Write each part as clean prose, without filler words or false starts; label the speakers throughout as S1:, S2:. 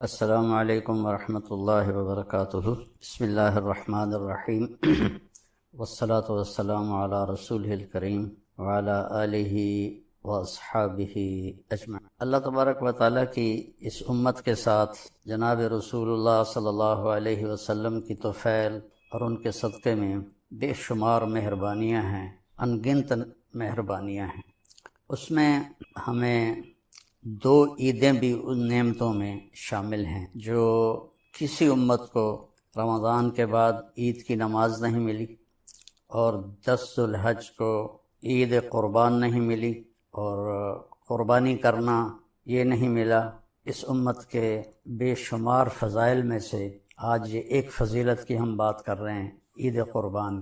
S1: السلام علیکم ورحمۃ اللہ وبرکاتہ۔ بسم اللہ الرحمن الرحیم والصلاة والسلام علی رسولہ الکریم وعلی آلہ واصحابہ اجمعین۔ اللہ تبارک و تعالیٰ کی اس امت کے ساتھ جناب رسول اللہ صلی اللہ علیہ وسلم کی طفیل اور ان کے صدقے میں بے شمار مہربانیاں ہیں، ان گنت مہربانیاں ہیں۔ اس میں ہمیں دو عیدیں بھی ان نعمتوں میں شامل ہیں جو کسی امت کو رمضان کے بعد عید کی نماز نہیں ملی، اور 10 ذو الحج کو عید قربان نہیں ملی، اور قربانی کرنا یہ نہیں ملا۔ اس امت کے بے شمار فضائل میں سے آج یہ ایک فضیلت کی ہم بات کر رہے ہیں، عید قربان۔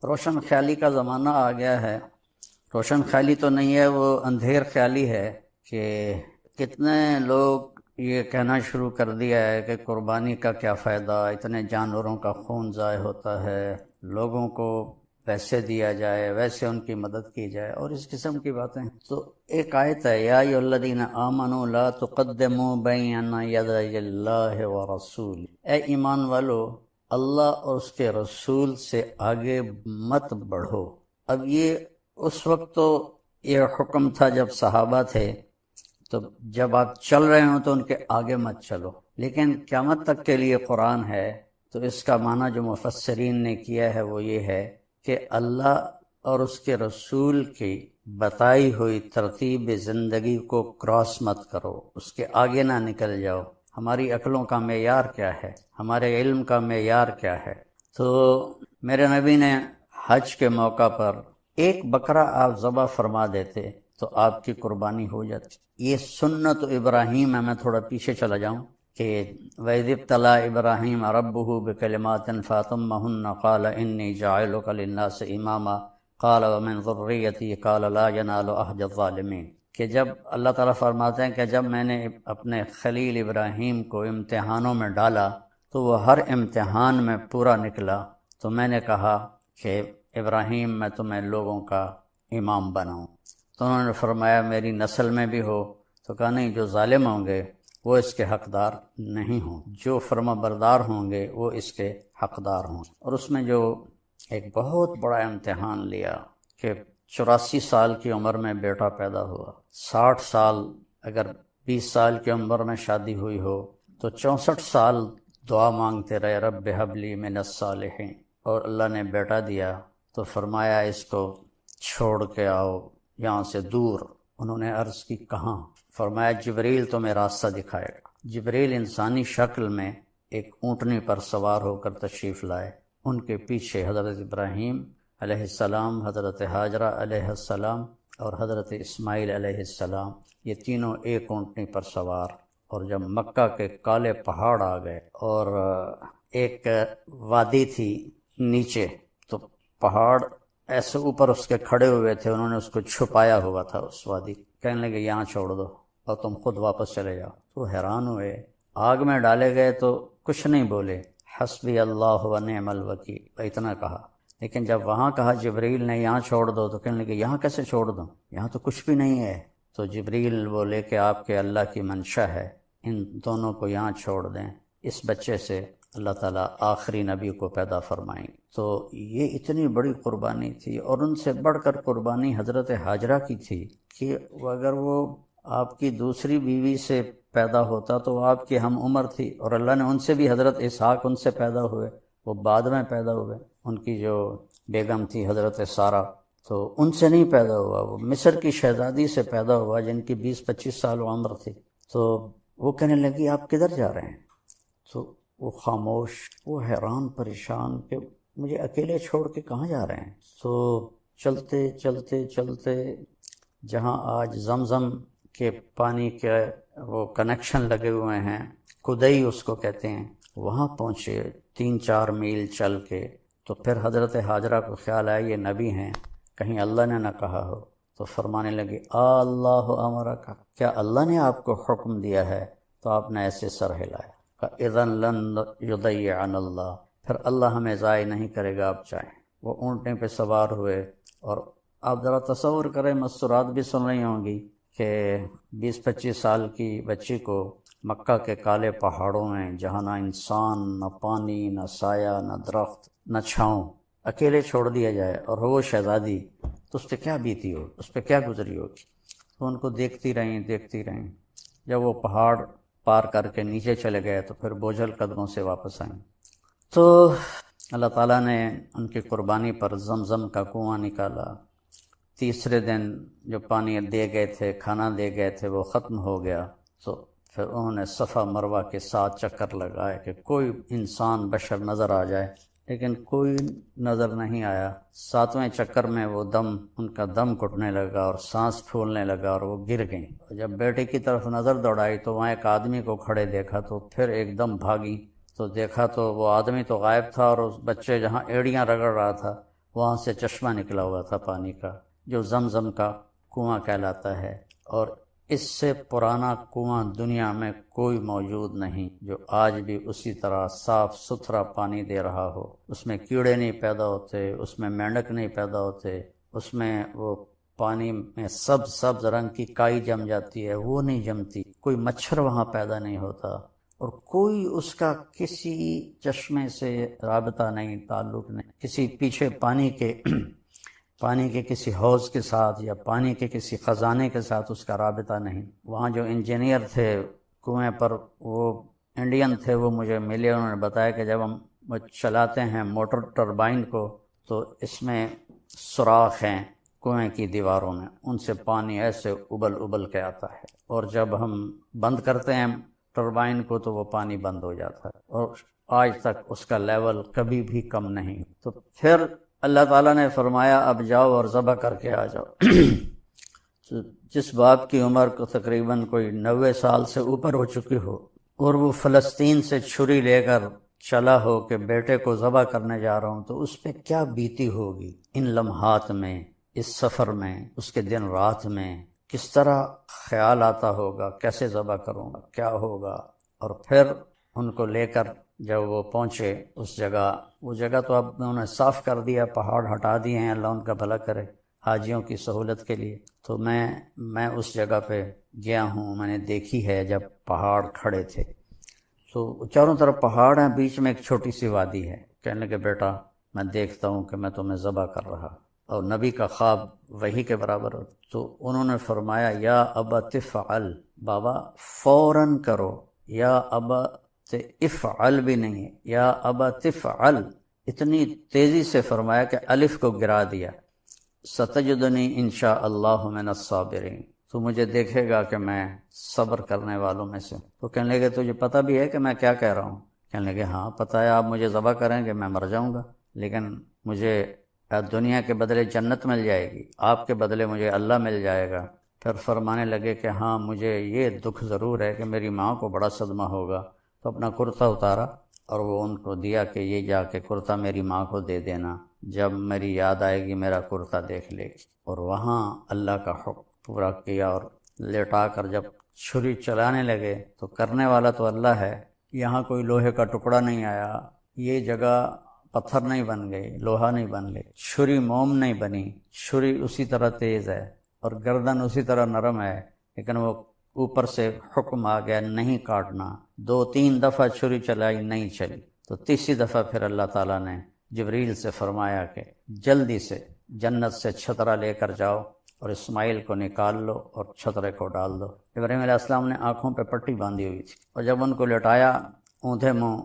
S1: روشن خیالی کا زمانہ آ گیا ہے۔ روشن خیالی تو نہیں ہے، وہ اندھیر خیالی ہے کہ کتنے لوگ یہ کہنا شروع کر دیا ہے کہ قربانی کا کیا فائدہ، اتنے جانوروں کا خون ضائع ہوتا ہے، لوگوں کو پیسے دیا جائے، ویسے ان کی مدد کی جائے، اور اس قسم کی باتیں۔ تو ایک آیت ہے، یا ایھا الذین آمنوا لا تقدموا بین یدی اللہ ورسولہ، اے ایمان والو اللہ اور اس کے رسول سے آگے مت بڑھو۔ اب یہ اس وقت تو یہ حکم تھا جب صحابہ تھے، تو جب آپ چل رہے ہوں تو ان کے آگے مت چلو، لیکن قیامت تک کے لیے قرآن ہے، تو اس کا معنی جو مفسرین نے کیا ہے وہ یہ ہے کہ اللہ اور اس کے رسول کی بتائی ہوئی ترتیب زندگی کو کراس مت کرو، اس کے آگے نہ نکل جاؤ۔ ہماری عقلوں کا معیار کیا ہے، ہمارے علم کا معیار کیا ہے؟ تو میرے نبی نے حج کے موقع پر ایک بکرا آپ ذبح فرما دیتے تو آپ کی قربانی ہو جاتی۔ یہ سنت ابراہیم ہے۔ میں تھوڑا پیچھے چلا جاؤں کہ وَإِذِ ابْتَلَىٰ إِبْرَاهِيمَ رَبُّهُ بِكَلِمَاتٍ فَأَتَمَّهُنَّ قَالَ إِنِّي جَاعِلُكَ لِلنَّاسِ إِمَامًا قَالَ وَمِنْ ذُرِّيَّتِي قَالَ لَا يَنَالُ عَهْدِ الظَّالِمِينَ، کہ جب اللہ تعالیٰ فرماتے ہیں کہ جب میں نے اپنے خلیل ابراہیم کو امتحانوں میں ڈالا تو وہ ہر امتحان میں پورا نکلا، تو میں نے کہا کہ ابراہیم میں تمہیں لوگوں کا امام بناؤں۔ تو انہوں نے فرمایا میری نسل میں بھی ہو، تو کہا نہیں، جو ظالم ہوں گے وہ اس کے حقدار نہیں ہوں، جو فرما بردار ہوں گے وہ اس کے حقدار ہوں۔ اور اس میں جو ایک بہت بڑا امتحان لیا کہ 84 سال کی عمر میں بیٹا پیدا ہوا، 60 سال اگر 20 سال کی عمر میں شادی ہوئی ہو تو 64 سال دعا مانگتے رہے، رب ھب لی من الصالحین، اور اللہ نے بیٹا دیا تو فرمایا اس کو چھوڑ کے آؤ یہاں سے دور۔ انہوں نے عرض کی کہاں؟ فرمایا جبریل تمہیں راستہ دکھائے گا۔ جبریل انسانی شکل میں ایک اونٹنی پر سوار ہو کر تشریف لائے، ان کے پیچھے حضرت ابراہیم علیہ السلام، حضرت ہاجرہ علیہ السلام اور حضرت اسماعیل علیہ السلام، یہ تینوں ایک اونٹنی پر سوار۔ اور جب مکہ کے کالے پہاڑ آ گئے اور ایک وادی تھی نیچے، تو پہاڑ ایسے اوپر اس کے کھڑے ہوئے تھے، انہوں نے اس کو چھپایا ہوا تھا اس وادی، کہنے لگے یہاں چھوڑ دو اور تم خود واپس چلے جاؤ۔ تو حیران ہوئے، آگ میں ڈالے گئے تو کچھ نہیں بولے، حسبی اللہ و نعم الوکیل اتنا کہا، لیکن جب وہاں کہا جبریل نے یہاں چھوڑ دو تو کہنے لگے یہاں کیسے چھوڑ دوں، یہاں تو کچھ بھی نہیں ہے۔ تو جبریل بولے کہ آپ کے اللہ کی منشا ہے، ان دونوں کو یہاں چھوڑ دیں، اس بچے سے اللہ تعالیٰ آخری نبی کو پیدا فرمائیں۔ تو یہ اتنی بڑی قربانی تھی، اور ان سے بڑھ کر قربانی حضرت ہاجرہ کی تھی کہ اگر وہ آپ کی دوسری بیوی سے پیدا ہوتا تو وہ آپ کی ہم عمر تھی، اور اللہ نے ان سے بھی، حضرت اسحاق ان سے پیدا ہوئے، وہ بعد میں پیدا ہوئے۔ ان کی جو بیگم تھی حضرت سارہ، تو ان سے نہیں پیدا ہوا، وہ مصر کی شہزادی سے پیدا ہوا جن کی 20-25 سال عمر تھی۔ تو وہ کہنے لگی آپ کدھر جا رہے ہیں؟ تو وہ خاموش، وہ حیران پریشان کہ مجھے اکیلے چھوڑ کے کہاں جا رہے ہیں؟ تو چلتے چلتے چلتے جہاں آج زمزم کے پانی کے وہ کنیکشن لگے ہوئے ہیں، کدئی اس کو کہتے ہیں، وہاں پہنچے 3-4 میل چل کے۔ تو پھر حضرت ہاجرہ کو خیال آیا یہ نبی ہیں، کہیں اللہ نے نہ کہا ہو، تو فرمانے لگے اللہ امرک، کیا اللہ نے آپ کو حکم دیا ہے؟ تو آپ نے ایسے سر ہلایا، اذن لن یضیعنا اللہ، پھر اللہ ہمیں ضائع نہیں کرے گا، آپ چاہیں۔ وہ اونٹنے پہ سوار ہوئے، اور آپ ذرا تصور کریں، مستورات بھی سن رہی ہوں گی کہ 20-25 سال کی بچی کو مکہ کے کالے پہاڑوں میں جہاں نہ انسان، نہ پانی، نہ سایہ، نہ درخت، نہ چھاؤں، اکیلے چھوڑ دیا جائے اور وہ شہزادی، تو اس پہ کیا بیتی ہو، اس پہ کیا گزری ہوگی۔ تو ان کو دیکھتی رہیں۔ جب وہ پہاڑ پار کر کے نیچے چلے گئے تو پھر بوجھل قدموں سے واپس آئیں۔ تو اللہ تعالیٰ نے ان کی قربانی پر زمزم کا کنواں نکالا۔ تیسرے دن جو پانی دے گئے تھے، کھانا دے گئے تھے، وہ ختم ہو گیا۔ تو پھر انہوں نے صفا مروہ کے 7 چکر لگائے کہ کوئی انسان بشر نظر آ جائے، لیکن کوئی نظر نہیں آیا۔ 7ویں چکر میں وہ ان کا دم گھٹنے لگا اور سانس پھولنے لگا اور وہ گر گئیں۔ جب بیٹے کی طرف نظر دوڑائی تو وہاں ایک آدمی کو کھڑے دیکھا، تو پھر ایک دم بھاگی تو دیکھا تو وہ آدمی تو غائب تھا، اور اس بچے جہاں ایڑیاں رگڑ رہا تھا وہاں سے چشمہ نکلا ہوا تھا پانی کا، جو زمزم کا کنواں کہلاتا ہے۔ اور اس سے پرانا کنواں دنیا میں کوئی موجود نہیں جو آج بھی اسی طرح صاف ستھرا پانی دے رہا ہو۔ اس میں کیڑے نہیں پیدا ہوتے، اس میں مینڈک نہیں پیدا ہوتے، اس میں وہ پانی میں سبز رنگ کی کائی جم جاتی ہے، وہ نہیں جمتی، کوئی مچھر وہاں پیدا نہیں ہوتا، اور کوئی اس کا کسی چشمے سے رابطہ نہیں، تعلق نہیں، کسی پیچھے پانی کے کسی حوض کے ساتھ یا پانی کے کسی خزانے کے ساتھ اس کا رابطہ نہیں۔ وہاں جو انجینئر تھے کنویں پر، وہ انڈین تھے، وہ مجھے ملے، انہوں نے بتایا کہ جب ہم چلاتے ہیں موٹر ٹربائن کو تو اس میں سوراخ ہیں کنویں کی دیواروں میں، ان سے پانی ایسے ابل کے آتا ہے، اور جب ہم بند کرتے ہیں ٹربائن کو تو وہ پانی بند ہو جاتا ہے، اور آج تک اس کا لیول کبھی بھی کم نہیں۔ تو پھر اللہ تعالیٰ نے فرمایا اب جاؤ اور ذبح کر کے آ جاؤ۔ جس باپ کی عمر کو تقریباً کوئی 90 سال سے اوپر ہو چکی ہو، اور وہ فلسطین سے چھری لے کر چلا ہو کہ بیٹے کو ذبح کرنے جا رہا ہوں، تو اس پہ کیا بیتی ہوگی ان لمحات میں، اس سفر میں، اس کے دن رات میں، کس طرح خیال آتا ہوگا، کیسے ذبح کروں گا، کیا ہوگا۔ اور پھر ان کو لے کر جب وہ پہنچے اس جگہ، وہ جگہ تو اب انہوں نے صاف کر دیا، پہاڑ ہٹا دیے ہیں، اللہ ان کا بھلا کرے، حاجیوں کی سہولت کے لیے۔ تو میں اس جگہ پہ گیا ہوں، میں نے دیکھی ہے جب پہاڑ کھڑے تھے، تو چاروں طرف پہاڑ ہیں، بیچ میں ایک چھوٹی سی وادی ہے۔ کہنے لگے بیٹا میں دیکھتا ہوں کہ میں تمہیں ذبح کر رہا، اور نبی کا خواب وہی کے برابر ہو۔ تو انہوں نے فرمایا یا ابا تفعل، بابا فوراً کرو، یا ابا افعل بھی نہیں ہے، یا ابا تفعل، اتنی تیزی سے فرمایا کہ الف کو گرا دیا۔ ستجدنی انشاء اللہ من الصابرین، تو مجھے دیکھے گا کہ میں صبر کرنے والوں میں سے۔ تو کہنے لگے تجھے پتہ بھی ہے کہ میں کیا کہہ رہا ہوں؟ کہنے لگے ہاں پتہ ہے، آپ مجھے ذبح کریں گے میں مر جاؤں گا، لیکن مجھے دنیا کے بدلے جنت مل جائے گی، آپ کے بدلے مجھے اللہ مل جائے گا۔ پھر فرمانے لگے کہ ہاں مجھے یہ دکھ ضرور ہے کہ میری ماں کو بڑا صدمہ ہوگا۔ تو اپنا کرتا اتارا اور وہ ان کو دیا کہ یہ جا کے کرتا میری ماں کو دے دینا، جب میری یاد آئے گی میرا کرتا دیکھ لے گی۔ اور وہاں اللہ کا حکم پورا کیا، اور لٹا کر جب چھری چلانے لگے تو کرنے والا تو اللہ ہے، یہاں کوئی لوہے کا ٹکڑا نہیں آیا، یہ جگہ پتھر نہیں بن گئی، لوہا نہیں بن گئی، چھری موم نہیں بنی، چھری اسی طرح تیز ہے اور گردن اسی طرح نرم ہے، لیکن وہ اوپر سے حکم آ گیا نہیں کاٹنا۔ 2-3 دفعہ چھری چلائی نہیں چلی، تو تیسری دفعہ پھر اللہ تعالیٰ نے جبریل سے فرمایا کہ جلدی سے جنت سے چھترا لے کر جاؤ اور اسماعیل کو نکال لو اور چھترے کو ڈال دو۔ ابراہیم علیہ السلام نے آنکھوں پہ پٹی باندھی ہوئی تھی، اور جب ان کو لٹایا اوندھے منہ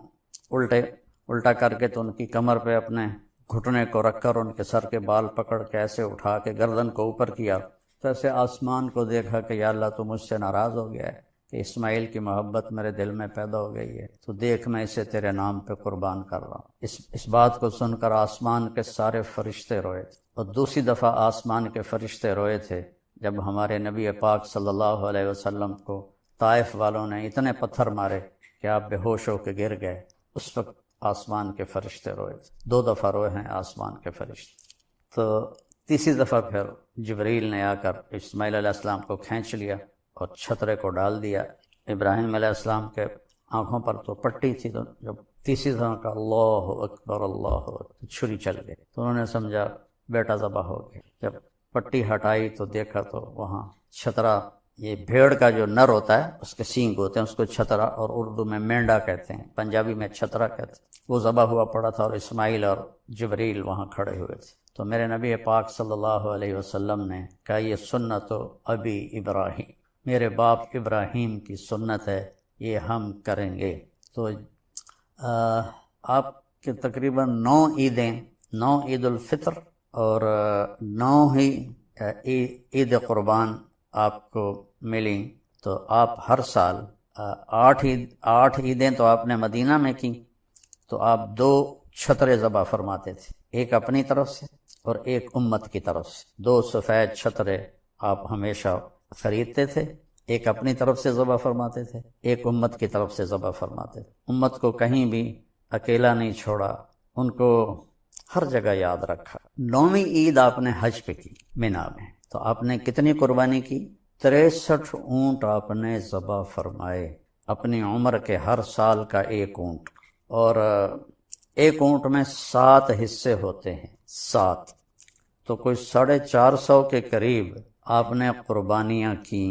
S1: الٹا کر کے، تو ان کی کمر پہ اپنے گھٹنے کو رکھ کر ان کے سر کے بال پکڑ کے ایسے اٹھا کے گردن کو اوپر کیا، تو ایسے آسمان کو دیکھا کہ یا اللہ تو مجھ سے ناراض ہو گیا ہے کہ اسماعیل کی محبت میرے دل میں پیدا ہو گئی ہے، تو دیکھ میں اسے تیرے نام پہ قربان کر رہا ہوں۔ اس بات کو سن کر آسمان کے سارے فرشتے روئے تھے، اور دوسری دفعہ آسمان کے فرشتے روئے تھے جب ہمارے نبی پاک صلی اللہ علیہ وسلم کو طائف والوں نے اتنے پتھر مارے کہ آپ بے ہوش ہو کے گر گئے، اس وقت آسمان کے فرشتے روئے تھے۔ 2 دفعہ روئے ہیں آسمان کے فرشتے۔ تو تیسری دفعہ پھر جبریل نے آ کر اسماعیل علیہ السلام کو کھینچ لیا اور چھترے کو ڈال دیا۔ ابراہیم علیہ السلام کے آنکھوں پر تو پٹی تھی، تو جب تیسری دفعہ کا اللہ اکبر اللہ اکبر، چھری چل گئی، تو انہوں نے سمجھا بیٹا ذبح ہو گیا۔ جب پٹی ہٹائی تو دیکھا تو وہاں چھترا یہ بھیڑ کا جو نر ہوتا ہے اس کے سینگ ہوتے ہیں، اس کو چھترا، اور اردو میں مینڈا کہتے ہیں، پنجابی میں چھترا کہتے ہیں، وہ ذبح ہوا پڑا تھا، اور اسماعیل اور جبریل وہاں کھڑے ہوئے تھے۔ تو میرے نبی پاک صلی اللہ علیہ وسلم نے کہا یہ سنت ابی ابراہیم، میرے باپ ابراہیم کی سنت ہے، یہ ہم کریں گے۔ تو آپ کے تقریباً 9 عیدیں، 9 عید الفطر اور 9 ہی عید قربان آپ کو ملیں۔ تو آپ ہر سال 8 عیدیں تو آپ نے مدینہ میں کی، تو آپ 2 چھترے ذبح فرماتے تھے، ایک اپنی طرف سے اور ایک امت کی طرف سے۔ 2 سفید چھترے آپ ہمیشہ خریدتے تھے، ایک اپنی طرف سے ذبح فرماتے تھے، ایک امت کی طرف سے ذبح فرماتے تھے۔ امت کو کہیں بھی اکیلا نہیں چھوڑا، ان کو ہر جگہ یاد رکھا۔ 9ویں عید آپ نے حج پہ کی مینا میں، تو آپ نے کتنی قربانی کی؟ 63 اونٹ آپ نے ذبح فرمائے، اپنی عمر کے ہر سال کا ایک اونٹ، اور ایک اونٹ میں 7 حصے ہوتے ہیں، 7، تو کوئی 450 کے قریب آپ نے قربانیاں کی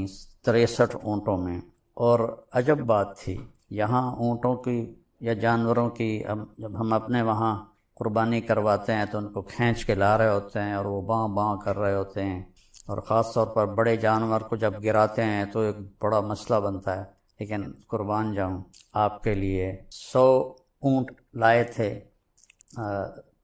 S1: 63 اونٹوں میں۔ اور عجب بات تھی، یہاں اونٹوں کی یا جانوروں کی جب ہم اپنے وہاں قربانی کرواتے ہیں تو ان کو کھینچ کے لا رہے ہوتے ہیں اور وہ باں باں کر رہے ہوتے ہیں، اور خاص طور پر بڑے جانور کو جب گراتے ہیں تو ایک بڑا مسئلہ بنتا ہے۔ لیکن قربان جاؤں، آپ کے لیے 100 اونٹ لائے تھے،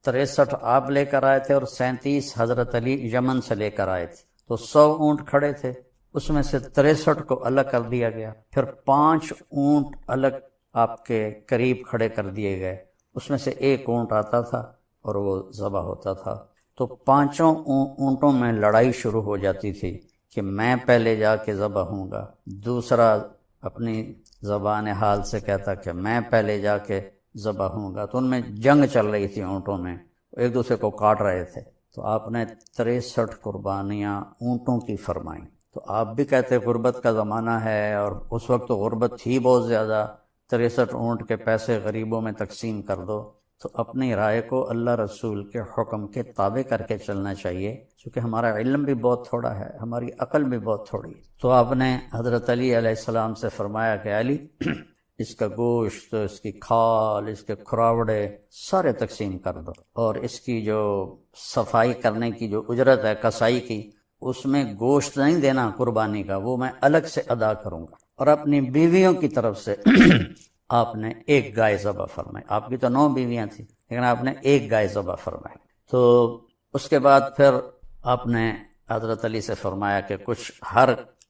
S1: 63 آپ لے کر آئے تھے اور 37 حضرت علی یمن سے لے کر آئے تھے، تو 100 اونٹ کھڑے تھے، اس میں سے 63 کو الگ کر دیا گیا، پھر 5 اونٹ الگ آپ کے قریب کھڑے کر دیے گئے، اس میں سے ایک اونٹ آتا تھا اور وہ ذبح ہوتا تھا۔ تو 5 اونٹوں میں لڑائی شروع ہو جاتی تھی کہ میں پہلے جا کے ذبح ہوں گا، دوسرا اپنی زبان حال سے کہتا کہ میں پہلے جا کے ذبح ہوں گا، تو ان میں جنگ چل رہی تھی، اونٹوں میں ایک دوسرے کو کاٹ رہے تھے۔ تو آپ نے 63 قربانیاں اونٹوں کی فرمائیں۔ تو آپ بھی کہتے غربت کا زمانہ ہے، اور اس وقت تو غربت تھی بہت زیادہ، 63 اونٹ کے پیسے غریبوں میں تقسیم کر دو۔ تو اپنی رائے کو اللہ رسول کے حکم کے تابع کر کے چلنا چاہیے، چونکہ ہمارا علم بھی بہت تھوڑا ہے، ہماری عقل بھی بہت تھوڑی ہے۔ تو آپ نے حضرت علی علیہ السلام سے فرمایا کہ علی، اس کا گوشت، اس کی کھال، اس کے کھراوڑے سارے تقسیم کر دو، اور اس کی جو صفائی کرنے کی جو اجرت ہے کسائی کی، اس میں گوشت نہیں دینا قربانی کا، وہ میں الگ سے ادا کروں گا۔ اور اپنی بیویوں کی طرف سے آپ نے ایک گائے ذبح فرمائی، آپ کی تو 9 بیویاں تھیں لیکن آپ نے ایک گائے ذبح فرمائی۔ تو اس کے بعد پھر آپ نے حضرت علی سے فرمایا کہ کچھ ہر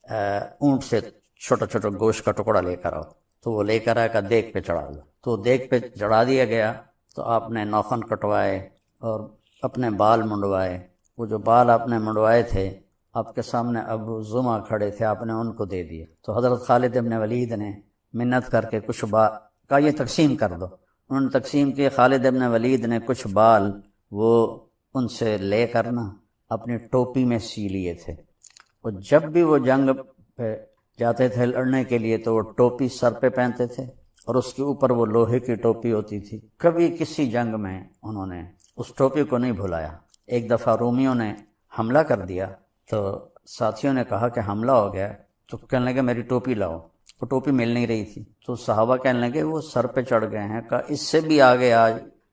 S1: اونٹ سے چھوٹا چھوٹا گوشت کا ٹکڑا لے کر آؤ، تو وہ لے کر آیا کہ دیگ پہ چڑھا دو، تو دیگ پہ چڑھا دیا گیا۔ تو آپ نے ناخن کٹوائے اور اپنے بال منڈوائے، وہ جو بال آپ نے منڈوائے تھے آپ کے سامنے ابو زمع کھڑے تھے، آپ نے ان کو دے دیے۔ تو حضرت خالد ابن ولید نے منت کر کے کچھ بال کا یہ تقسیم کر دو، انہوں نے تقسیم کیے۔ خالد ابن ولید نے کچھ بال وہ ان سے لے کر نا اپنی ٹوپی میں سی لیے تھے، اور جب بھی وہ جنگ پہ جاتے تھے لڑنے کے لیے تو وہ ٹوپی سر پہ پہنتے تھے، اور اس کے اوپر وہ لوہے کی ٹوپی ہوتی تھی۔ کبھی کسی جنگ میں انہوں نے اس ٹوپی کو نہیں بھلایا۔ ایک دفعہ رومیوں نے حملہ کر دیا تو ساتھیوں نے کہا کہ حملہ ہو گیا، تو کہنے لگے میری ٹوپی لاؤ، وہ ٹوپی مل نہیں رہی تھی، تو صحابہ کہنے لگے وہ سر پہ چڑھ گئے ہیں، کہا اس سے بھی آگے آ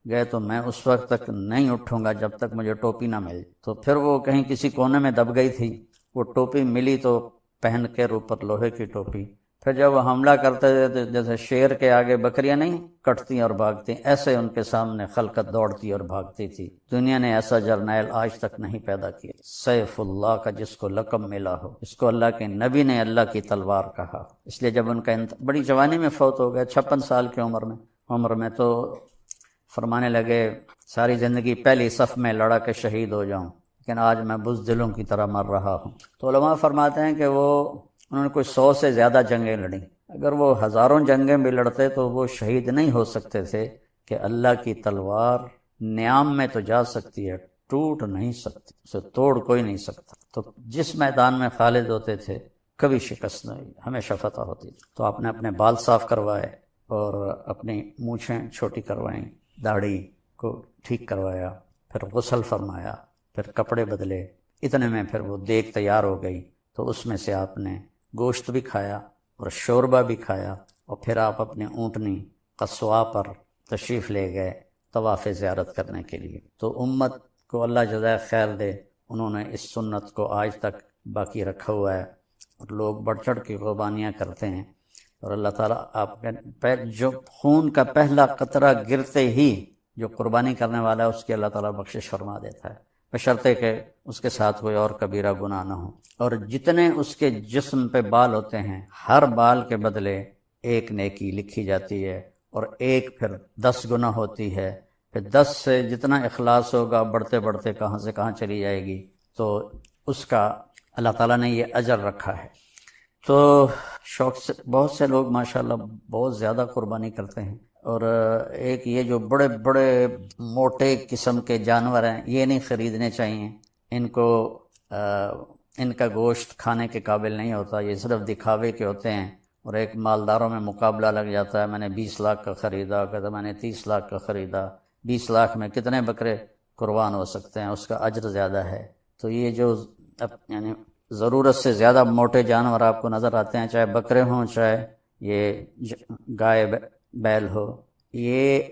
S1: گئے تو میں اس وقت تک نہیں اٹھوں گا جب تک مجھے ٹوپی نہ مل۔ تو پھر وہ کہیں کسی کونے میں دب گئی تھی، وہ ٹوپی ملی تو پہن کے اوپر لوہے کی ٹوپی، پھر جب وہ حملہ کرتے تھے تو جیسے شیر کے آگے بکریاں نہیں کٹتی اور بھاگتی، ایسے ان کے سامنے خلقت دوڑتی اور بھاگتی تھی۔ دنیا نے ایسا جرنیل آج تک نہیں پیدا کیا، سیف اللہ کا جس کو لقب ملا ہو، اس کو اللہ کے نبی نے اللہ کی تلوار کہا۔ اس لیے جب ان کا بڑی جوانی میں فوت ہو گیا، 56 سال کی عمر میں، تو فرمانے لگے ساری زندگی پہلی صف میں لڑا کے شہید ہو جاؤں، لیکن آج میں بزدلوں کی طرح مر رہا ہوں۔ تو علماء فرماتے ہیں کہ انہوں نے کوئی 100 سے زیادہ جنگیں لڑیں، اگر وہ ہزاروں جنگیں بھی لڑتے تو وہ شہید نہیں ہو سکتے تھے، کہ اللہ کی تلوار نیام میں تو جا سکتی ہے، ٹوٹ نہیں سکتی، اسے توڑ کوئی نہیں سکتا۔ تو جس میدان میں خالد ہوتے تھے کبھی شکست نہیں، ہمیشہ فتح ہوتی تھی۔ تو آپ نے اپنے بال صاف کروائے اور اپنی مونچھیں چھوٹی کروائیں، داڑھی کو ٹھیک کروایا، پھر غسل فرمایا، پھر کپڑے بدلے، اتنے میں پھر وہ دیگ تیار ہو گئی۔ تو اس میں سے آپ نے گوشت بھی کھایا اور شوربہ بھی کھایا، اور پھر آپ اپنے اونٹنی قصواء پر تشریف لے گئے طواف زیارت کرنے کے لیے۔ تو امت کو اللہ جزائے خیر دے، انہوں نے اس سنت کو آج تک باقی رکھا ہوا ہے، اور لوگ بڑھ چڑھ کی قربانیاں کرتے ہیں، اور اللہ تعالیٰ آپ کے جو خون کا پہلا قطرہ گرتے ہی جو قربانی کرنے والا ہے اس کی اللہ تعالیٰ بخشش فرما دیتا ہے، بشرطے کہ اس کے ساتھ کوئی اور کبیرہ گناہ نہ ہو۔ اور جتنے اس کے جسم پہ بال ہوتے ہیں، ہر بال کے بدلے ایک نیکی لکھی جاتی ہے، اور ایک پھر 10 گنا ہوتی ہے، پھر 10 سے جتنا اخلاص ہوگا بڑھتے بڑھتے کہاں سے کہاں چلی جائے گی، تو اس کا اللہ تعالیٰ نے یہ اجر رکھا ہے۔ تو شوق سے بہت سے لوگ ماشاءاللہ بہت زیادہ قربانی کرتے ہیں، اور ایک یہ جو بڑے بڑے موٹے قسم کے جانور ہیں یہ نہیں خریدنے چاہیے، ان کو ان کا گوشت کھانے کے قابل نہیں ہوتا، یہ صرف دکھاوے کے ہوتے ہیں، اور ایک مالداروں میں مقابلہ لگ جاتا ہے، میں نے 20 لاکھ کا خریدا، کہتا میں نے 30 لاکھ کا خریدا، 20 لاکھ میں کتنے بکرے قربان ہو سکتے ہیں، اس کا اجر زیادہ ہے۔ تو یہ جو یعنی ضرورت سے زیادہ موٹے جانور آپ کو نظر آتے ہیں، چاہے بکرے ہوں چاہے یہ گائے بیل ہو، یہ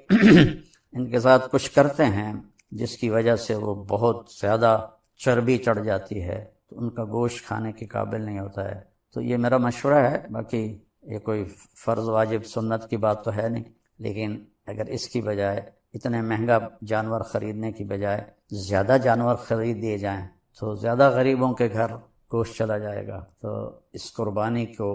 S1: ان کے ساتھ کچھ کرتے ہیں جس کی وجہ سے وہ بہت زیادہ چربی چڑھ جاتی ہے، تو ان کا گوشت کھانے کے قابل نہیں ہوتا ہے۔ تو یہ میرا مشورہ ہے، باقی یہ کوئی فرض واجب سنت کی بات تو ہے نہیں، لیکن اگر اس کی بجائے اتنے مہنگا جانور خریدنے کی بجائے زیادہ جانور خرید دیے جائیں تو زیادہ غریبوں کے گھر گوشت چلا جائے گا۔ تو اس قربانی کو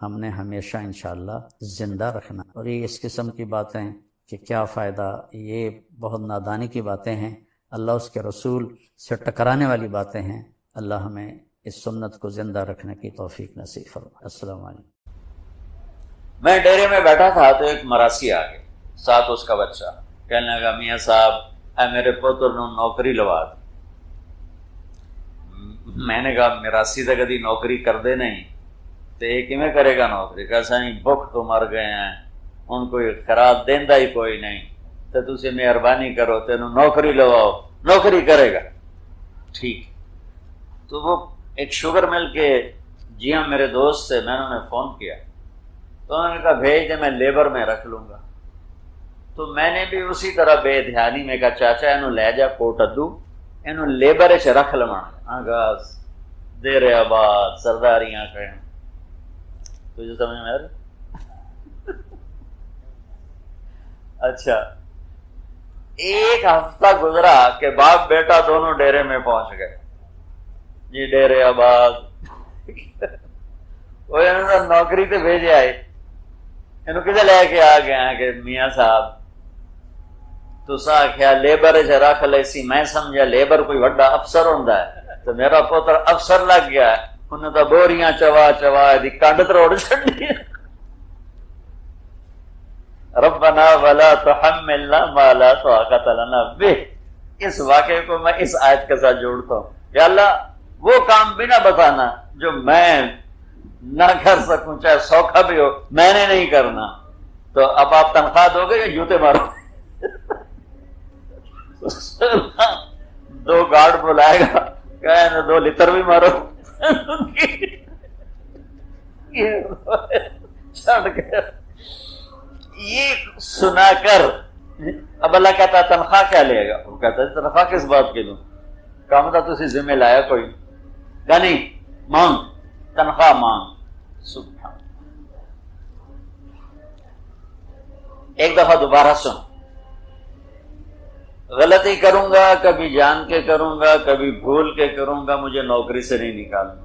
S1: ہم نے ہمیشہ انشاءاللہ زندہ رکھنا، اور یہ اس قسم کی باتیں کہ کیا فائدہ، یہ بہت نادانی کی باتیں ہیں، اللہ اس کے رسول سے ٹکرانے والی باتیں ہیں۔ اللہ ہمیں اس سنت کو زندہ رکھنے کی توفیق نصیب فرمائے۔ السلام علیکم۔
S2: میں ڈیرے میں بیٹھا تھا تو ایک مراسی آ گیا، ساتھ اس کا بچہ، کہنے لگا میاں صاحب اے میرے پوتر نو نوکری لوا دی۔ میں نے کہا مراسی تو کدی نوکری کر دے نہیں، تو یہ کیویں کرے گا نوکری؟ کہ سائیں بھوک تو مر گئے ہیں، ان کو خراب دیندہ ہی کوئی نہیں، تو تسی مہربانی کرو تینوں نوکری لواؤ، نوکری کرے گا۔ ٹھیک۔ تو وہ ایک شوگر مل کے جی ہاں میرے دوست سے میں نے فون کیا، تو انہوں نے کہا بھیج دے، میں لیبر میں رکھ لوں گا۔ تو میں نے بھی اسی طرح بے دھیانی میں کہا چاچا اینو لے جا کوٹ ادو، اینو لیبر چ رکھ لواں آغاز دیر آباد سرداریاں کریں۔ تجھے سمجھ میں آ رہا؟ اچھا، ایک ہفتہ گزرا کہ باپ بیٹا دونوں ڈیرے میں پہنچ گئے جی، ڈیرے آباد۔ وہ نوکری تے بھیجے آئے، انہوں کدھر لے کے آ گیا کہ میاں صاحب تسا آخیا لیبر چ رکھ لے سی، میں سمجھا لیبر کوئی وڈا افسر ہوندا ہے، تو میرا پوتر افسر لگ گیا، انہیں تو بوریاں چوا چوا دی کنڈ تروڑ چھڑی۔ ربنا ولا تحملنا ما لا طاقت لنا به۔ اس واقعے کو میں اس آیت کے ساتھ جوڑتا ہوں، یا اللہ وہ کام بھی نہ بتانا جو میں نہ کر سکوں، چاہے سوکھا بھی ہو، میں نے نہیں کرنا۔ تو اب آپ تنخواہ دو گے یا جوتے مارو؟ 2 گارڈ بلائے گا، کہ 2 لیٹر بھی مارو چھڑ گیا۔ یہ سنا کر اب اللہ کہتا ہے تنخواہ کیا لے گا؟ وہ کہتا ہے تنخواہ کس بات کے دوں؟ کام تھا تسی ذمہ لایا کوئی کہ نہیں، مانگ تنخواہ مانگ۔ سبحان، ایک دفعہ دوبارہ سن، غلطی کروں گا، کبھی جان کے کروں گا، کبھی بھول کے کروں گا، مجھے نوکری سے نہیں نکالنا۔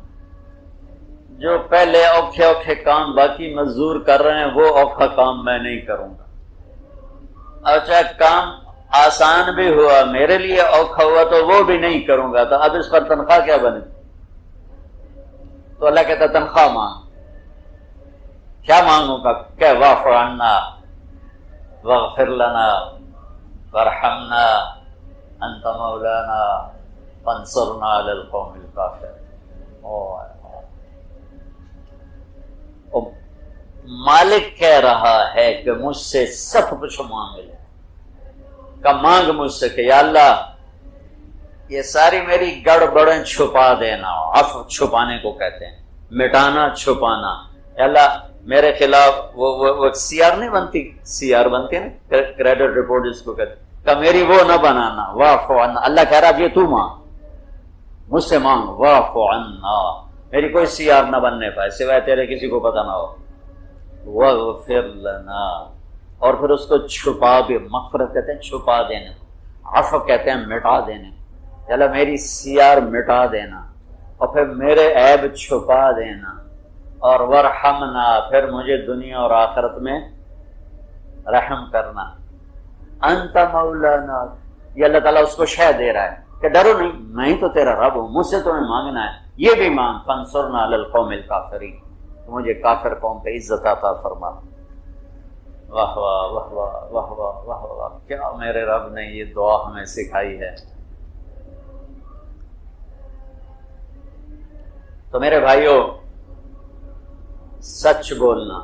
S2: جو پہلے اوکھے اوکھے کام باقی مزدور کر رہے ہیں وہ اوکھا کام میں نہیں کروں گا، اور چاہے کام آسان بھی ہوا میرے لیے اوکھا ہوا تو وہ بھی نہیں کروں گا۔ تو اب اس پر تنخواہ کیا بنے؟ تو اللہ کہتا تنخواہ مانگ۔ کیا مانگوں گا؟ کہ واعف عنا واغفر لنا وارحمنا انت مولانا فانصرنا علی القوم الکافرین۔ مالک کہہ رہا ہے کہ مجھ سے سب کچھ مانگ لے، کہ مانگ مجھ سے کہ یا اللہ یہ ساری میری گڑبڑیں چھپا دینا، عفو چھپانے کو کہتے ہیں، مٹانا چھپانا. اللہ میرے خلاف وہ سی آر نہیں بنتی, سی آر بنتی ہے نا, کریڈٹ رپورٹ جس کو کہتے, کہ میری وہ نہ بنانا. واعف عنا, اللہ کہہ رہا یہ تو مانگ, مجھ سے مانگ. واعف عنا, میری کوئی سی آر نہ بننے پائے سوائے تیرے کسی کو پتہ نہ ہو. واغفر لنا, اور پھر اس کو چھپا بھی. مغفرت کہتے ہیں چھپا دینے, عفو کہتے ہیں مٹا دینے. اللہ میری سی آر مٹا دینا اور پھر میرے عیب چھپا دینا. اور ورحمنا, پھر مجھے دنیا اور آخرت میں رحم کرنا. انت مولانا, یہ اللہ تعالیٰ اس کو شہ دے رہا ہے کہ ڈرو نہیں, میں ہی تو تیرا رب ہوں, مجھ سے تمہیں مانگنا ہے. یہ بھی مانگ, فانصرنا علی القوم الکافرین, مجھے کافر قوم پہ عزت عطا فرما. واہ واہ واہ واہ واہ واہ واہ واہ, کیا میرے رب نے یہ دعا ہمیں سکھائی ہے. تو میرے بھائیوں, سچ بولنا,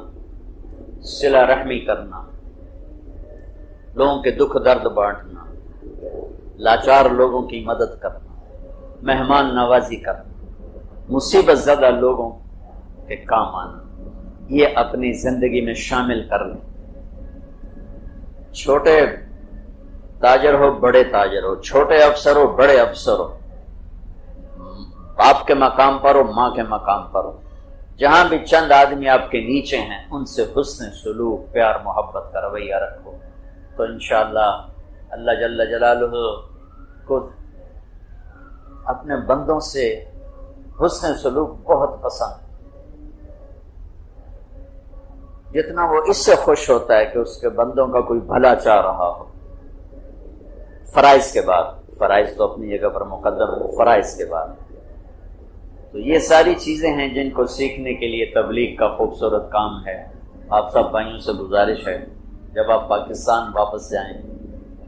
S2: صلہ رحمی کرنا, لوگوں کے دکھ درد بانٹنا, لاچار لوگوں کی مدد کرنا, مہمان نوازی کرنا, مصیبت زدہ لوگوں کے کام آنا, یہ اپنی زندگی میں شامل کر لیں. چھوٹے تاجر ہو بڑے تاجر ہو, چھوٹے افسر ہو بڑے افسر ہو, باپ کے مقام پر ہو ماں کے مقام پر ہو, جہاں بھی چند آدمی آپ کے نیچے ہیں ان سے حسن سلوک, پیار محبت کا رویہ رکھو, تو انشاءاللہ اللہ جل جلالہ کو اپنے بندوں سے حسن سلوک بہت پسند. جتنا وہ اس سے خوش ہوتا ہے کہ اس کے بندوں کا کوئی بھلا چاہ رہا ہو. فرائض کے بعد, فرائض تو اپنی جگہ پر مقدم ہو, فرائض کے بعد. تو یہ ساری چیزیں ہیں جن کو سیکھنے کے لیے تبلیغ کا خوبصورت کام ہے. آپ سب بھائیوں سے گزارش ہے جب آپ پاکستان واپس جائیں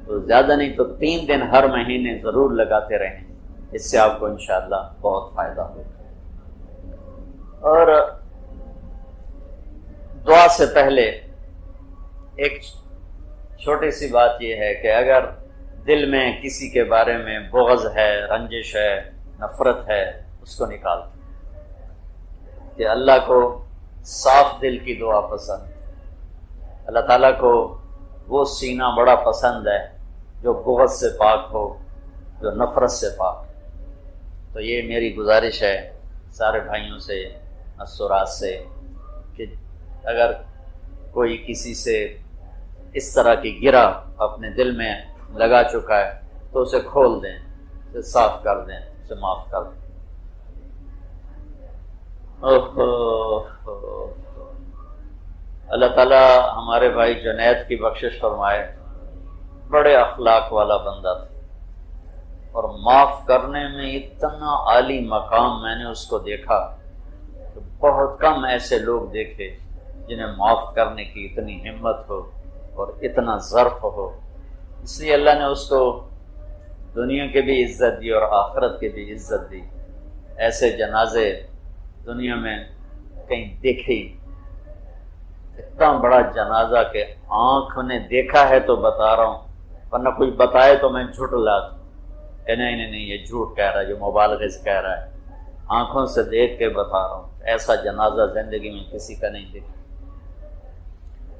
S2: تو زیادہ نہیں تو 3 دن ہر مہینے ضرور لگاتے رہیں, اس سے آپ کو انشاءاللہ بہت فائدہ ہوگا. اور دعا سے پہلے ایک چھوٹی سی بات یہ ہے کہ اگر دل میں کسی کے بارے میں بغض ہے, رنجش ہے, نفرت ہے, اس کو نکال دیں. کہ اللہ کو صاف دل کی دعا پسند, اللہ تعالیٰ کو وہ سینہ بڑا پسند ہے جو بغض سے پاک ہو, جو نفرت سے پاک. تو یہ میری گزارش ہے سارے بھائیوں سے, نصرات سے, کہ اگر کوئی کسی سے اس طرح کی گرہ اپنے دل میں لگا چکا ہے تو اسے کھول دیں, اسے صاف کر دیں, اسے معاف کر دیں. اللہ تعالیٰ ہمارے بھائی جنید کی بخشش فرمائے, بڑے اخلاق والا بندہ تھا اور معاف کرنے میں اتنا عالی مقام میں نے اس کو دیکھا کہ بہت کم ایسے لوگ دیکھے جنہیں معاف کرنے کی اتنی ہمت ہو اور اتنا ظرف ہو. اس لیے اللہ نے اس کو دنیا کے بھی عزت دی اور آخرت کے بھی عزت دی. ایسے جنازے دنیا میں کہیں دیکھے, اتنا بڑا جنازہ کہ آنکھ نے دیکھا ہے تو بتا رہا ہوں, ورنہ کوئی بتائے تو میں جھوٹ لاتا کہ نہیں یہ جھوٹ کہہ رہا ہے, جو مبالغے سے کہہ رہا ہے. آنکھوں سے دیکھ کے بتا رہا ہوں, ایسا جنازہ زندگی میں کسی کا نہیں دیکھا.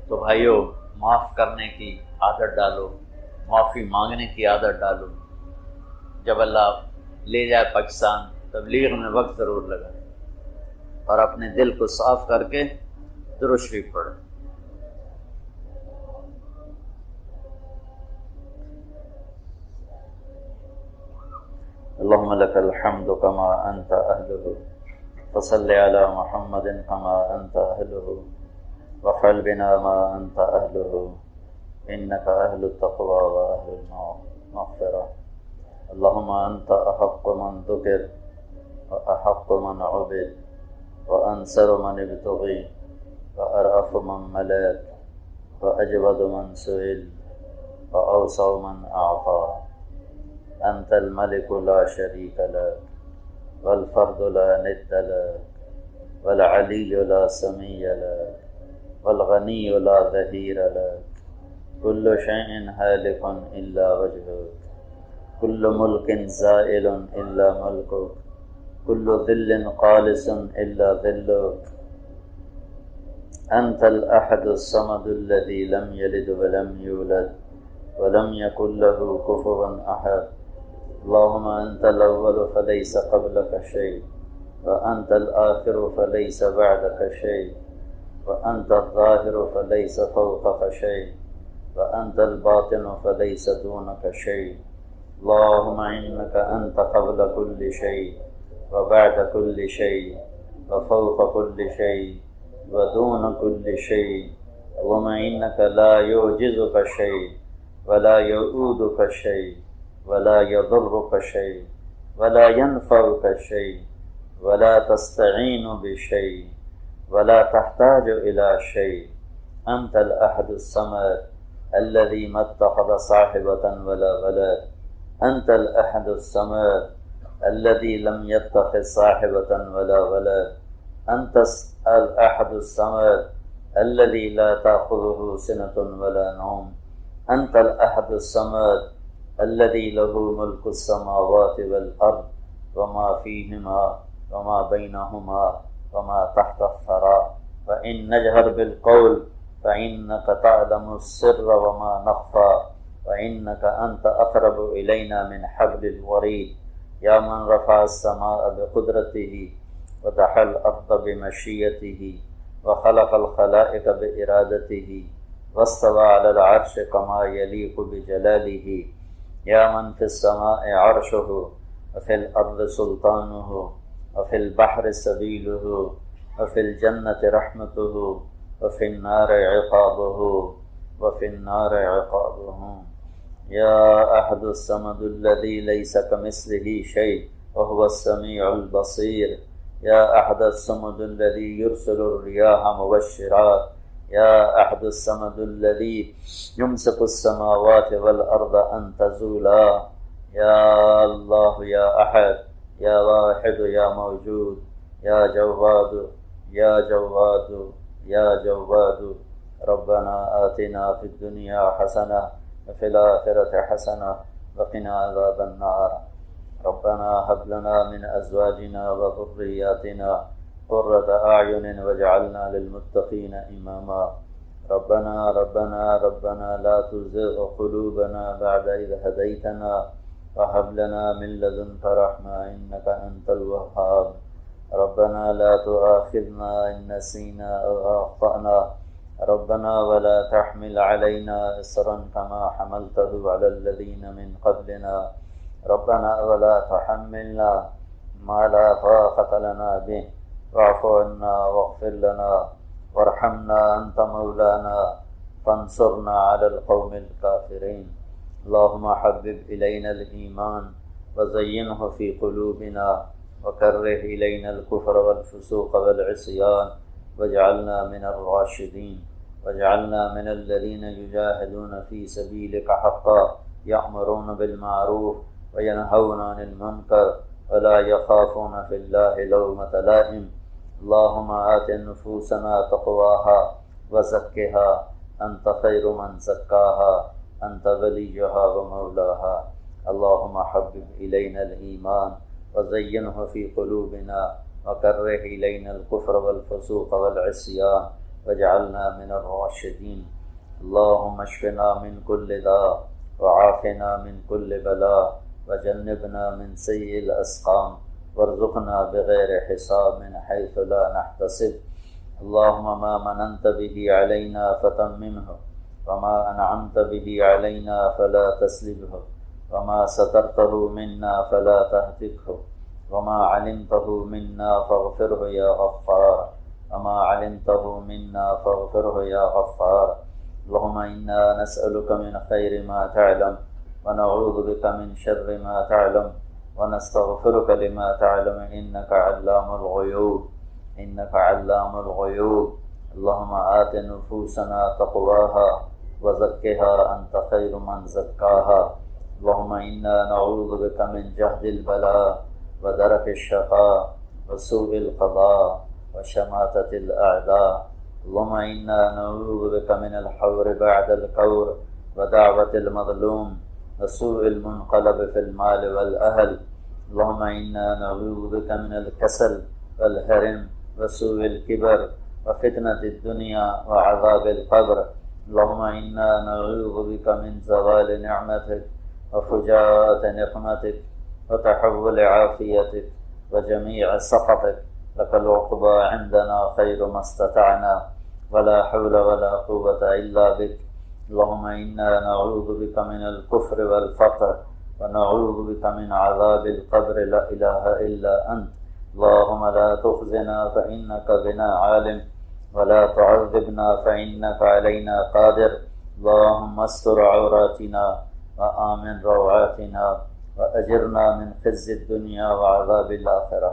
S2: تو بھائیو, معاف کرنے کی عادت ڈالو, معافی مانگنے کی عادت ڈالو. جب اللہ لے جائے پاکستان, تبلیغ میں وقت ضرور لگا, اور اپنے دل کو صاف کر کے درود شریف پڑھے. اللهم لك الحمد كما أنت أهله, فصل على محمد كما أنت أهله, وافعل بنا ما أنت أهله, إنك أهل التقوى وأهل المغفرة. اللهم أنت أحق من ذكر وأحق من عبد وأنصر من ابتغي وأرأف من ملك وأجود من سئل وأوسع من أعطى. أنت الملك لا شريك لك, والفرد لا ند لك, والعلي لا سمي لك, والغني لا ظهير لك. كل شيء هالك إلا وجهك, كل ملك زائل إلا ملكك, كل ذل خالص إلا ذلك. أنت الأحد الصمد الذي لم يلد ولم يولد ولم يكن له كفوا أحد. اللهم أنت الأول فليس قبلك شيء، وأنت الآخر فليس بعدك شيء، وأنت الظاهر فليس فوقك شيء، وأنت الباطن فليس دونك شيء. اللهم إنك أنت قبل كل شيء وبعد كل شيء وفوق كل شيء ودون كل شيء. اللهم إنك لا يعجزك شيء ولا يؤودك شيء ولا يضرك شيء ولا ينفعك شيء ولا تستعين بشيء ولا تحتاج إلى شيء. أنت الأحد الصمد الذي ما اتخذ صاحبة ولا ولد. أنت الأحد الصمد الذي لم يتخذ صاحبة ولا ولد. أنت الأحد الصمد الذي لا تأخذه سنة ولا نوم. أنت الأحد الصمد الذي له ملك السماوات والأرض وما فيهما وما بينهما وما تحت الثرى. فإن نجهر بالقول فإنك تعلم السر وما نخفى، وإنك أنت أقرب إلينا من حبل الوريد. يا من رفع السماء بقدرته ودحى الأرض بمشيته وخلق الخلائق بإرادته واستوى على العرش كما يليق بجلاله. يا من في السماء عرشه وفي الأرض سلطانه وفي البحر سبيله وفي الجنة رحمته وفي النار عقابه وفي النار عقابه. يا أحد الصمد الذي ليس كمثله شيء وهو السميع البصير. يا أحد الصمد الذي يرسل الرياح مبشرات. يا أحد الصمد الذي يمسك السماوات والأرض أن تزولا. يا الله يا أحد يا واحد يا موجود يا جواد يا جواد يا جواد. ربنا آتنا في الدنيا حسنة وفي الآخرة حسنة وقنا عذاب النار. ربنا هب لنا من أزواجنا وذرياتنا قرة أعين واجعلنا للمتقين إماما. ربنا ربنا ربنا لا تزغ قلوبنا بعد إذ هديتنا وهب لنا من لدنك رحمة إنك أنت الوهاب. ربنا لا تؤاخذنا إن نسينا أو أخطأنا. ربنا ولا تحمل علينا إصرا كما حملته على الذين من قبلنا. ربنا ولا تحملنا ما لا طاقة لنا به واعف عنا واغفر لنا وارحمنا أنت مولانا فانصرنا على القوم الكافرين. اللهم حبب إلينا الإيمان وزينه في قلوبنا وكره إلينا الكفر والفسوق والعصيان واجعلنا من الراشدين. واجعلنا من الذين يجاهدون في سبيلك حقا يأمرون بالمعروف وينهون عن المنكر ولا يخافون في الله لومة لائم. اللهم آت نفوسنا تقواها وزكها أنت خير من زكاها أنت وليها ومولاها. اللهم حبب إلينا الإيمان وزينه في قلوبنا وكره إلينا الكفر والفسوق والعصيان واجعلنا من الراشدين. اللهم اشفنا من كل داء وعافنا من كل بلاء وجنبنا من سيء الأسقام وارزقنا بغير حساب من حيث لا نحتسب. اللهم ما مننت به علينا فتممه وما أنعمت به علينا فلا تسلبه وما سترته منا فلا تهتكه وما علمته منا فاغفره يا غفار وما علمته منا فاغفره يا غفار. اللهم إنا نسألك من خير ما تعلم ونعوذ بك من شر ما تعلم ونستغفرك لما تعلم إنك علام الغيوب إنك علام الغيوب. اللهم آت نفوسنا تقواها وزكها أنت خير من زكاها. اللهم إنا نعوذ بك من جهد البلاء ودرك الشقاء وسوء القضاء وشماتة الأعداء. اللهم إنا نعوذ بك من الحور بعد الكور ودعوة المظلوم وسوء المنقلب في المال والأهل. اللهم إنا نعوذ بك من الكسل والهرم وسوء الكبر وفتنة الدنيا وعذاب القبر. اللهم إنا نعوذ بك من زوال نعمتك وفجاءة نقمتك وتحول عافيتك وجميع سخطك. لك العقبى عندنا خير ما استطعنا ولا حول ولا قوة إلا بك. اللهم إنا نعوذ بك من الكفر والفقر ونعوذ بك من عذاب القبر لا إله إلا أنت. اللهم لا تخزنا فإنك بنا عالم ولا تعذبنا فإنك علينا قادر. اللهم استر عوراتنا وآمن روعاتنا وأجرنا من خزي الدنيا وعذاب الآخرة.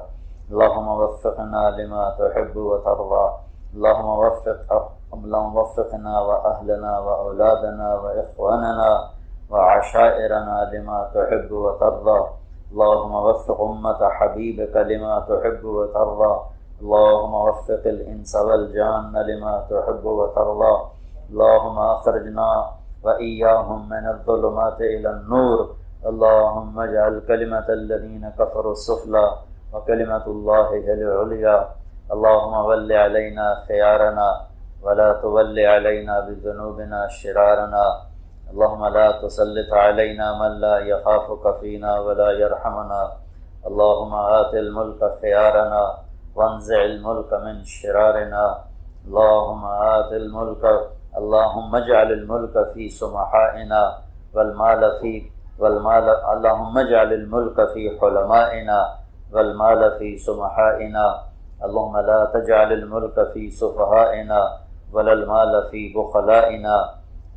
S2: اللهم وفقنا لما تحب وترضى. اللهم وفقنا وأهلنا وأولادنا وإخواننا وعشائرنا لما تحب وترضى. اللهم وفق أمة حبيبك لما تحب وترضى. اللهم وفق الإنس والجان لما تحب وترضى. اللهم أخرجنا وإياهم من الظلمات إلى النور. اللهم اجعل كلمة الذين كفروا السفلى وكلمة الله هي العليا. اللهم ول علينا خيارنا ولا تول علينا بذنوبنا شرارنا. اللهم لا تسلط علينا من لا يخافك فينا ولا يرحمنا. اللهم آت الملك خيارنا وانزع الملك من شرارنا. اللهم آت الملك اللهم اجعل الملك في سمحائنا اللهم اجعل الملك في حلمائنا والمال في سمحائنا. اللهم لا تجعل الملك في سفهائنا ولا المال في بخلائنا.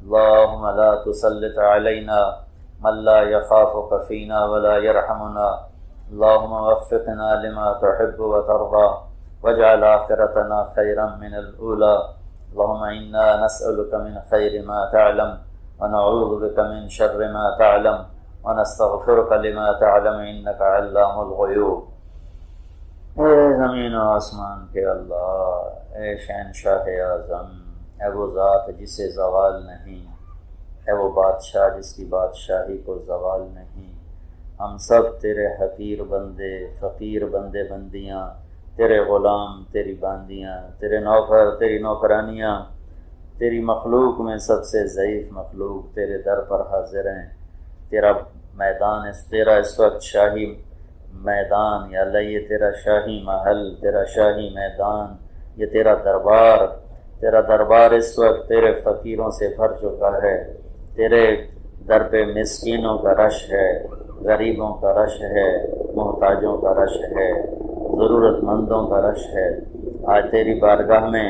S2: اللهم لا تسلط علينا من لا يخافك فينا ولا يرحمنا. اللهم وفقنا لما تحب وترضى واجعل آخرتنا خيرا من الأولى. اللهم إنا نسألك من خير ما تعلم ونعوذ بك من شر ما تعلم ونستغفرك لما تعلم إنك علام الغیوب. اے زمین و آسمان کے اللہ، اے شہنشاہ اعظم، اے وہ ذات جسے زوال نہیں، اے وہ بادشاہ جس کی بادشاہی کو زوال نہیں. ہم سب تیرے حقیر بندے، فقیر بندے بندیاں، تیرے غلام، تیری باندیاں، تیرے نوکر، تیری نوکرانیاں، تیری مخلوق میں سب سے ضعیف مخلوق تیرے در پر حاضر ہیں. تیرا میدان تیرا اس وقت شاہی میدان، یا اللہ یہ تیرا شاہی محل، تیرا شاہی میدان، یہ تیرا دربار اس وقت تیرے فقیروں سے بھر چکا ہے. تیرے در پہ مسکینوں کا رش ہے، غریبوں کا رش ہے، محتاجوں کا رش ہے، ضرورت مندوں کا رش ہے. آج تیری بارگاہ میں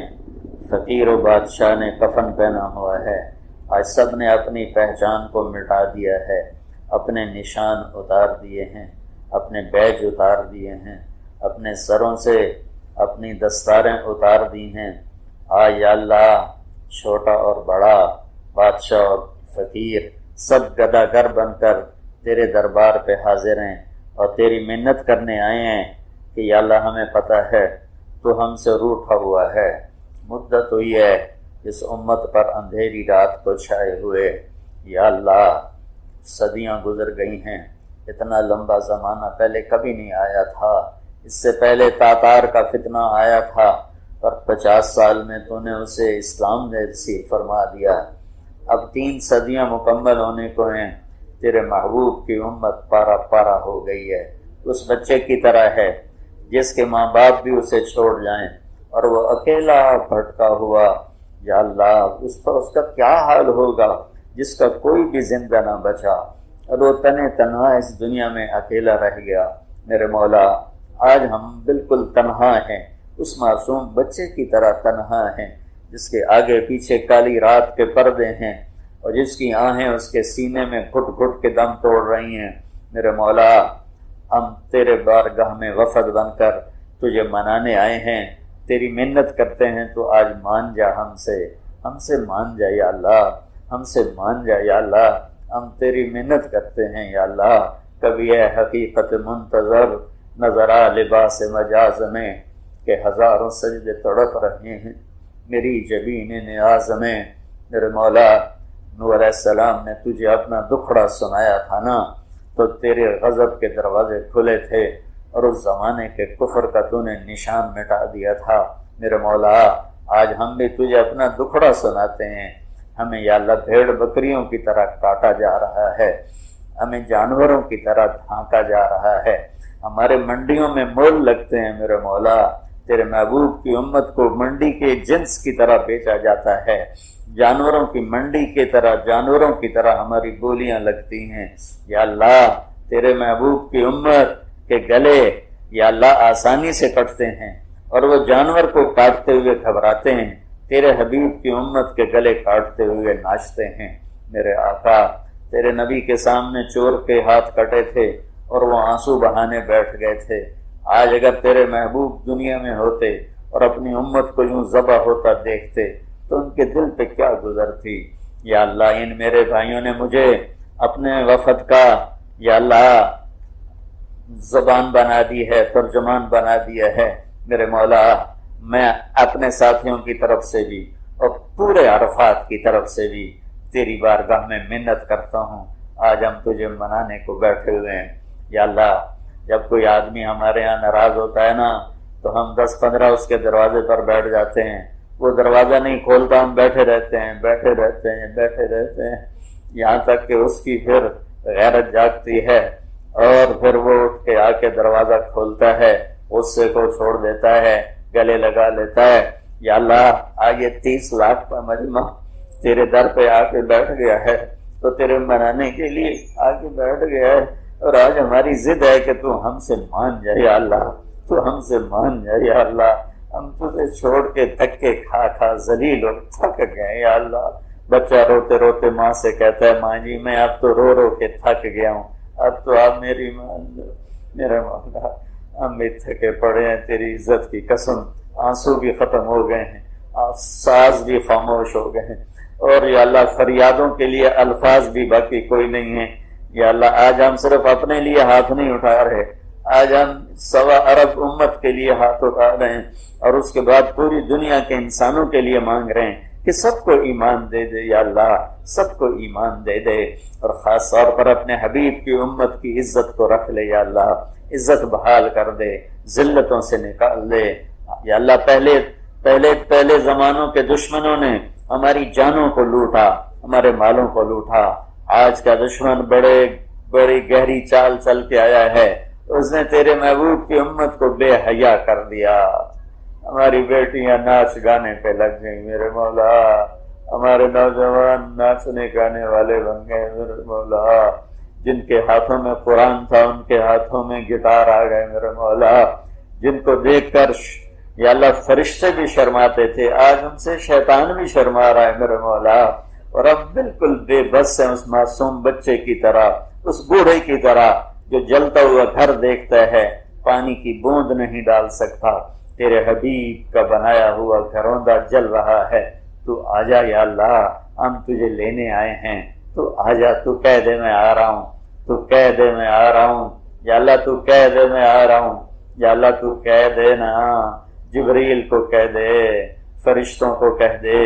S2: فقیر و بادشاہ نے کفن پہنا ہوا ہے. آج سب نے اپنی پہچان کو مٹا دیا ہے، اپنے نشان اتار دیے ہیں، اپنے بیج اتار دیے ہیں، اپنے سروں سے اپنی دستاریں اتار دی ہیں. یا اللہ، چھوٹا اور بڑا، بادشاہ اور فقیر، سب گداگر بن کر تیرے دربار پہ حاضر ہیں اور تیری منت کرنے آئے ہیں کہ یا اللہ ہمیں پتہ ہے تو ہم سے روٹھا ہوا ہے. مدت ہوئی ہے اس امت پر اندھیری رات کو چھائے ہوئے. یا اللہ، صدیاں گزر گئی ہیں، اتنا لمبا زمانہ پہلے کبھی نہیں آیا تھا. اس سے پہلے تاتار کا فتنہ آیا تھا اور 50 سال میں تو نے اسے اسلام نے نصیب فرما دیا. اب 3 صدیاں مکمل ہونے کو ہیں. تیرے محبوب کی امت پارا پارا ہو گئی ہے. اس بچے کی طرح ہے جس کے ماں باپ بھی اسے چھوڑ جائیں اور وہ اکیلا بھٹکا ہوا. یا اللہ، اس کا کیا حال ہوگا جس کا کوئی بھی زندہ نہ بچا اور وہ تنہا اس دنیا میں اکیلا رہ گیا. میرے مولا، آج ہم بالکل تنہا ہیں، اس معصوم بچے کی طرح تنہا ہیں جس کے آگے پیچھے کالی رات کے پردے ہیں اور جس کی آہیں اس کے سینے میں گھٹ گھٹ کے دم توڑ رہی ہیں. میرے مولا، ہم تیرے بارگاہ میں وفد بن کر تجھے منانے آئے ہیں، تیری منت کرتے ہیں تو آج مان جا، ہم سے مان جا یا اللہ، ہم سے مان جا یا اللہ. ہم تیری منت کرتے ہیں یا اللہ. کبھی ہے حقیقت منتظر نظر آ لباس مجاز میں کہ ہزاروں سجدے تڑپ رہے ہیں میری جبین نیاز میں. میرے مولا، نوح علیہ السلام نے تجھے اپنا دکھڑا سنایا تھا نا، تو تیرے غضب کے دروازے کھلے تھے اور اس زمانے کے کفر کا تو نے نشان مٹا دیا تھا۔ میرے مولا آج ہم بھی تجھے اپنا دکھڑا سناتے ہیں، ہمیں یا اللہ بھیڑ بکریوں کی طرح کاٹا جا رہا ہے، ہمیں جانوروں کی طرح دھانکا جا رہا ہے، ہمارے منڈیوں میں مول لگتے ہیں میرے مولا، تیرے محبوب کی امت کو منڈی کے جنس کی طرح بیچا جاتا ہے، جانوروں کی منڈی کی طرح، جانوروں کی طرح ہماری بولیاں لگتی ہیں۔ یا اللہ تیرے محبوب کی امت کے گلے یا اللہ آسانی سے کٹتے ہیں اور وہ جانور کو کاٹتے ہوئے گھبراتے ہیں، تیرے حبیب کی امت کے گلے کاٹتے ہوئے ناچتے ہیں۔ میرے آقا تیرے نبی کے سامنے چور کے ہاتھ کٹے تھے اور وہ آنسو بہانے بیٹھ گئے تھے، آج اگر تیرے محبوب دنیا میں ہوتے اور اپنی امت کو یوں ذبح ہوتا دیکھتے تو ان کے دل پہ کیا گزرتی۔ یا اللہ ان میرے بھائیوں نے مجھے اپنے وفد کا یا اللہ زبان بنا دی ہے، ترجمان بنا دیا ہے۔ میرے مولا میں اپنے ساتھیوں کی طرف سے بھی اور پورے عرفات کی طرف سے بھی تیری بارگاہ میں منت کرتا ہوں، آج ہم تجھے منانے کو بیٹھے ہوئے ہیں۔ یا اللہ جب کوئی آدمی ہمارے یہاں ناراض ہوتا ہے نا تو ہم 10-15 اس کے دروازے پر بیٹھ جاتے ہیں، وہ دروازہ نہیں کھولتا، ہم بیٹھے رہتے ہیں بیٹھے رہتے ہیں بیٹھے رہتے ہیں، یہاں تک کہ اس کی پھر غیرت جاگتی ہے اور پھر وہ اٹھ کے آ کے دروازہ کھولتا ہے، غصے کو چھوڑ دیتا ہے، گلے لگا لیتا ہے۔ یا اللہ آج یہ 30 لاکھ کا مجمع تیرے در پہ آ کے بیٹھ گیا ہے، تو تیرے منانے کے لیے آ کے بیٹھ گیا ہے، اور آج ہماری ضد ہے کہ تو ہم سے مان جائے یا اللہ، تو ہم سے مان جائے یا اللہ، ہم تجھے چھوڑ کے دھکے کھا کھا ذلیل اور تھک گئے یا اللہ۔ بچہ روتے روتے ماں سے کہتا ہے ماں جی میں اب تو رو رو کے تھک گیا ہوں، اب تو آپ میری مان لو۔ میرے مولا ہم بھی تھکے پڑے ہیں، تیری عزت کی قسم آنسو بھی ختم ہو گئے ہیں، ساز بھی خاموش ہو گئے ہیں، اور یا اللہ فریادوں کے لیے الفاظ بھی باقی کوئی نہیں ہے۔ یا اللہ آج ہم صرف اپنے لیے ہاتھ نہیں اٹھا رہے، آج ہم 1.25 ارب امت کے لیے ہاتھ اٹھا رہے ہیں، اور اس کے بعد پوری دنیا کے انسانوں کے لیے مانگ رہے ہیں کہ سب کو ایمان دے دے یا اللہ، سب کو ایمان دے دے، اور خاص طور پر اپنے حبیب کی امت کی عزت کو رکھ لے یا اللہ، عزت بحال کر دے، ذلتوں سے نکال دے یا اللہ۔ پہلے زمانوں کے دشمنوں نے ہماری جانوں کو لوٹا، ہمارے مالوں کو لوٹا، آج کا دشمن بڑی گہری چال چل کے آیا ہے، اس نے تیرے محبوب کی امت کو بے حیا کر دیا، ہماری بیٹیاں ناچ گانے پہ لگ گئی میرے مولا، ہمارے نوجوان ناچنے گانے والے بن گئے میرے مولا، جن کے ہاتھوں میں قرآن تھا ان کے ہاتھوں میں گٹار آ گئے میرے مولا، جن کو دیکھ کر یا اللہ فرشتے بھی شرماتے تھے، آج ان سے شیطان بھی شرما رہا ہے میرے مولا، اور اب بالکل بے بس ہے، اس معصوم بچے کی طرح، اس بوڑھے کی طرح جو جلتا ہوا گھر دیکھتا ہے پانی کی بوند نہیں ڈال سکتا، تیرے حبیب کا بنایا ہوا گھروندہ جل رہا ہے، تو آجا یا اللہ، ہم تجھے لینے آئے ہیں، تو آجا، تو کہہ دے میں آ رہا ہوں، تو کہہ دے میں آ رہا ہوں یا اللہ، تو کہہ دے میں آ رہا ہوں یا اللہ، تو کہہ دے نا، جبریل کو کہہ دے، فرشتوں کو کہہ دے،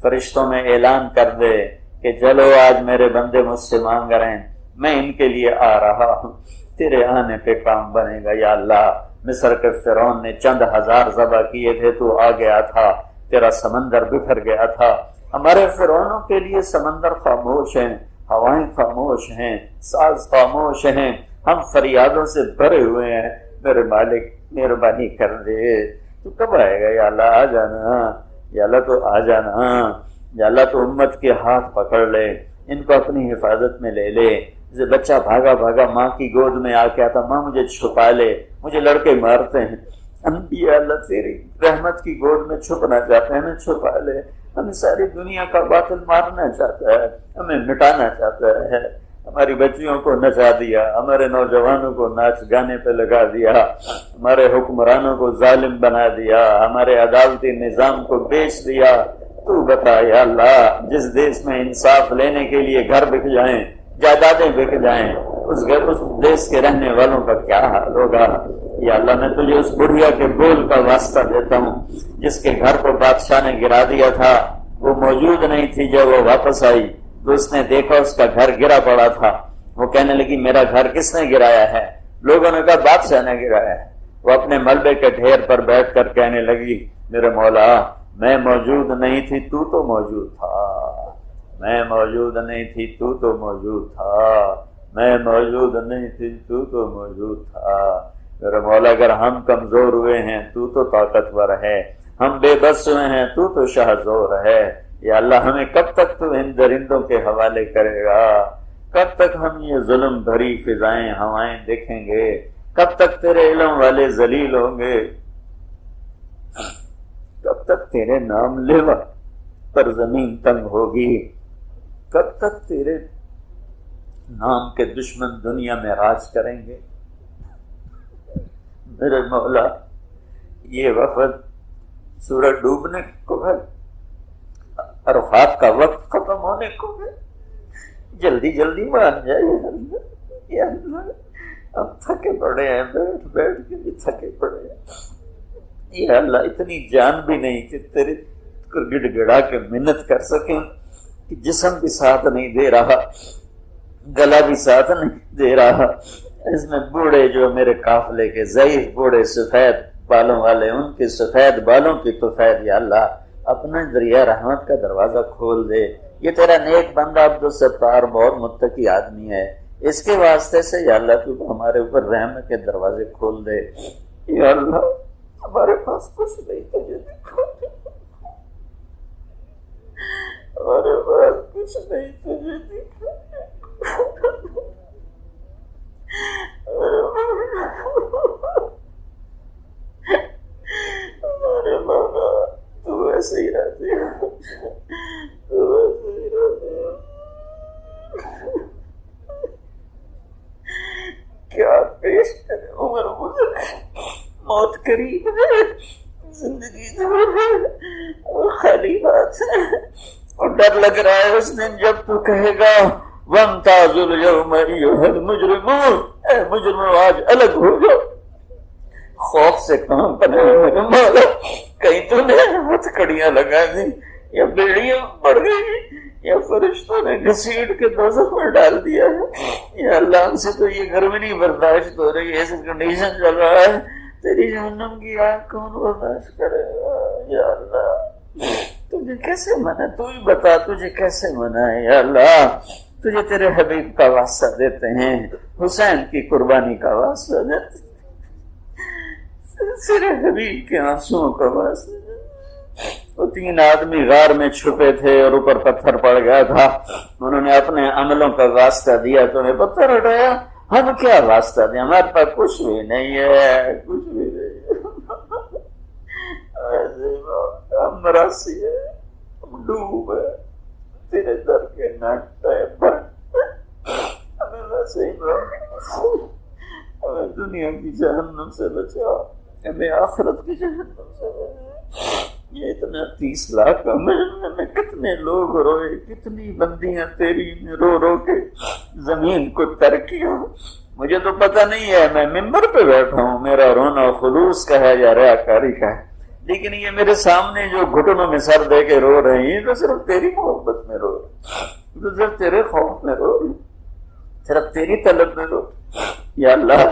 S2: فرشتوں میں اعلان کر دے کہ چلو آج میرے بندے مجھ سے مانگ رہے ہیں، میں ان کے لیے آ رہا ہوں، تیرے آنے پہ کام بنے گا یا اللہ۔ مصر کے فرعون نے چند ہزار ذبح کیے تھے، تو آ گیا تھا، تیرا سمندر بکھر گیا تھا، ہمارے فرعونوں کے لیے سمندر خاموش ہیں، ہوائیں خاموش ہیں، ساز خاموش ہیں، ہم فریادوں سے بھرے ہوئے ہیں، میرے مالک مہربانی کر دے، تو کب آئے گا یا اللہ، آ جانا یا اللہ، تو آ جانا یا اللہ، تو امت کے ہاتھ پکڑ لے، ان کو اپنی حفاظت میں لے لے۔ جیسے بچہ بھاگا بھاگا ماں کی گود میں آ کے آتا، ماں مجھے چھپا لے، مجھے لڑکے مارتے ہیں، انبیاء اللہ تیری رحمت کی گود میں چھپنا چاہتے ہیں، ہمیں چھپا لے، ہمیں ساری دنیا کا باطل مارنا چاہتا ہے، ہمیں مٹانا چاہتا ہے، ہماری بچیوں کو نچا دیا، ہمارے نوجوانوں کو ناچ گانے پہ لگا دیا، ہمارے حکمرانوں کو ظالم بنا دیا، ہمارے عدالتی نظام کو بیچ دیا۔ تو بتا یا اللہ، جس دیش میں انصاف لینے کے لیے گھر بک جائیں، جائیدادیں بک جائیں، اس دیش کے رہنے والوں کا کیا حال ہوگا یا اللہ۔ میں تجھے اس بڑھیا کے بول کا واسطہ دیتا ہوں جس کے گھر کو بادشاہ نے گرا دیا تھا، وہ موجود نہیں تھی، جب وہ واپس آئی تو اس نے دیکھا اس کا گھر گرا پڑا تھا، وہ کہنے لگی میرا گھر کس نے گرایا ہے؟ لوگوں نے کہا بادشاہ نے گرایا ہے۔ وہ اپنے ملبے کے ڈھیر پر بیٹھ کر کہنے لگی میرے مولا میں موجود نہیں تھی تو تو موجود تھا، میں موجود نہیں تھی تو تو موجود تھا، میں موجود نہیں تھی تو تو موجود تھا۔ میرے مولا اگر ہم کمزور ہوئے ہیں تو تو طاقتور ہے، ہم بے بس ہوئے ہیں تو تو شاہ زور ہے۔ یا اللہ ہمیں کب تک تو ان درندوں کے حوالے کرے گا؟ کب تک ہم یہ ظلم بھری فضائیں ہوائیں دیکھیں گے؟ کب تک تیرے علم والے ذلیل ہوں گے؟ کب تک تیرے نام لیوا پر زمین تنگ ہوگی؟ کب تک تیرے نام کے دشمن دنیا میں راج کریں گے؟ میرے مولا یہ وفد سورج ڈوبنے کو ہے، عرفات کا وقت ختم ہونے کو ہے، جلدی جلدی مان جائے یا اللہ، ہم تھکے پڑے ہیں، بیٹھ بیٹھ کے بھی تھکے پڑے ہیں یا اللہ، اتنی جان بھی نہیں کہ تیرے کو گڑ گڑا کے منت کر سکیں، کہ جسم بھی ساتھ نہیں دے رہا، گلا بھی ساتھ نہیں دے رہا۔ اس میں بوڑھے جو میرے قافلے کے ضعیف بوڑھے سفید بالوں والے، ان کے سفید بالوں کی توفید یا اللہ اپنا دریا رحمت کا دروازہ کھول دے۔ یہ تیرا نیک بندہ عبدالستار بہت متقی آدمی ہے، اس کے واسطے سے یا اللہ تو ہمارے اوپر رحم کے دروازے کھول دے یا اللہ۔ ہمارے پاس کچھ نہیں تجھے دکھا، ہمارے پاس کچھ نہیں تجھے دکھا، ہمارے مولا تو ایسے ہی رہتے ہو، تو ایسے ہی رہتے ہو۔ کیا پیش کرے عمر گزر، موت قریب ہے، زندگی دور ہے اور خالی بات ہے، اور ڈر لگ رہا ہے اس دن جب تو کہے گا وَامْتَازُوا الْيَوْمَ أَيُّهَا الْمُجْرِمُونَ، اے مجرموں آج الگ ہو جاؤ۔ خوف سے کام بنے میرے مولا، کہیں تو نے ہاتھ کڑیاں لگا دی یا بیڑیاں پڑ گئی یا فرشتوں نے گھسیٹ کے دوزخ میں ڈال دیا ہے یا اللہ، ہم سے تو یہ گرمی نہیں برداشت ہو رہی ہے، ایسے کنڈیشن چل رہا ہے، تیری جہنم کی آگ کون برداشت کرے گا یا اللہ؟ تجھے کیسے منع، تو ہی بتا تجھے کیسے منع ہے یا اللہ؟ تجھے تیرے حبیب کا واسطہ دیتے ہیں، حسین کی قربانی کا واسطہ دیتے ہیں، تیرے حبیب کے آنسوؤں کا واسطہ دیتے ہیں۔ وہ 3 آدمی غار میں چھپے تھے اور اوپر پتھر پڑ گیا تھا، انہوں نے اپنے عملوں کا واسطہ دیا، تو انہیں پتھر ہٹایا۔ ہم کیا واسطہ دیں، ہمارے پاس کچھ بھی نہیں ہے، کچھ بھی نہیں ہے، ہم مراسی ہے، ہم ڈوب ہے تیرے در کے ناٹے پر، ہمیں ویسے ہی ہمیں دنیا کی جہنم سے بچا، ہمیں آخرت کی جہنم سے بچا۔ یہ اتنا 30 لاکھ میں کتنے لوگ روئے، کتنی بندیاں تیری نے رو رو کے زمین کو تر کیا، مجھے تو پتہ نہیں ہے، میں ممبر پہ بیٹھا ہوں، میرا رونا خلوص کا ہے یا ریاکاری کا ہے، لیکن یہ میرے سامنے جو گھٹنوں میں سر دے کے رو رہے ہیں تو صرف تیری محبت میں رو رہے، تو صرف تیرے خوف میں رو رہے، صرف تیری طلب میں رو رہے یا اللہ۔